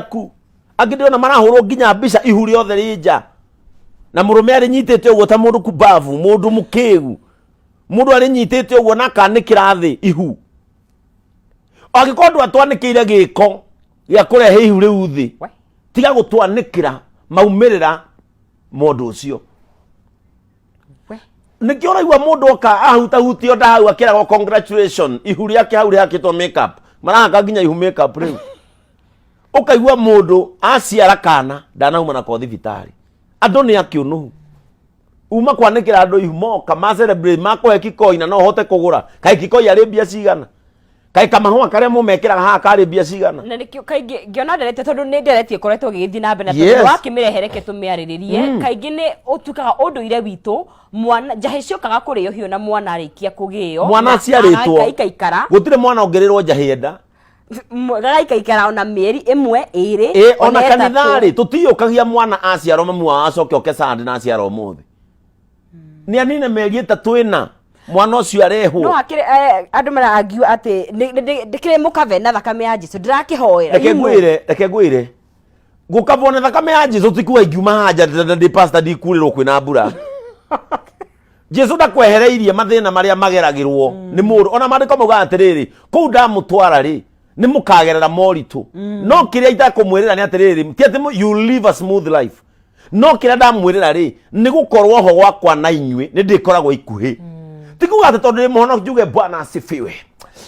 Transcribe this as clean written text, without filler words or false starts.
ciaku angĩ na marahũrwo nginya mbica ihuri othe rĩnja na mũrũme arĩ nyitĩte ũguo ta mũndũ kubavu mũndũ mũkĩgu mũndũ arĩ nyitĩte ũguo na kanĩkĩra thĩ ihu angĩkorwo atwanĩkĩire gĩko gĩa kũrehe ihu rĩu thĩ tiga gũtwanĩkĩra maumĩrĩra mũndũ ũcio nĩkĩo ũraigua mũndũ oka ahutahutio nda hau akĩragwo congratulations ihu rĩake hau rĩhakĩtwo makeup marahaka nginya ihu makeup rĩu ũkaigua mũndũ aciara kana ndanauma nako thibitarĩ andũ nĩ akĩũnũhu uma kwanĩkĩra andũ ihu moka ma celebrate makũhe kĩkoi na no hote kũgũra kaĩ kĩkoi arĩ mbia cigana kaĩ kamahũa karĩa mũmekĩraga haha karĩ mbia cigana na nĩkĩo kaingĩ ngĩona nderete tondũ nĩ nderetie koretwo gĩgĩthiĩ na mbere na tondũ wakĩmĩrehereke tũmĩarĩrĩrie kaingĩ nĩ ũtuĩkaga ũndũire witũ mwana njahĩ ciokaga kũrĩo hiũ na mwana arĩkia kũgĩo mwana aciarĩtwo ikaikara gũtirĩ mwana ongererwo njahĩ enda gagaikaikara ona mĩeri ĩmwe ĩrĩ ona kanitharĩ tũtiyũkagia mwana aciarwo mamu wao acoke oke Sunday na aciarwo ũmũthĩ nĩ anine mĩeri ĩtatũ ĩna mwana ũcio arehwo no akĩrĩ andũ maragiua atĩ ndĩkĩrĩ mũkave na thakame ya Jesũ ndĩrakĩhoera reke ngwĩre gũkabwo na thakame ya Jesũ tikuwa ingiuma haja ndĩ pastor ndikurĩrwo kwĩna mbura Jesũ ndakwehereirie mathĩna marĩa mageragĩrwo nĩ mũndũ ona maandĩko mauga atĩrĩrĩ kũu ndamũtwara rĩ nĩ mũkagerera moritũ no kĩrĩa itakũmwĩrĩra nĩ atĩrĩrĩ ti atĩ you live a smooth life no kĩrĩa ndamwĩrĩra rĩ nĩ gũkorwo ho gwakwa na inyuĩ nĩ ndĩkoragwo ikuhĩ tikuga atĩ tondũ nĩ mũhono njuge Bwana asifiwe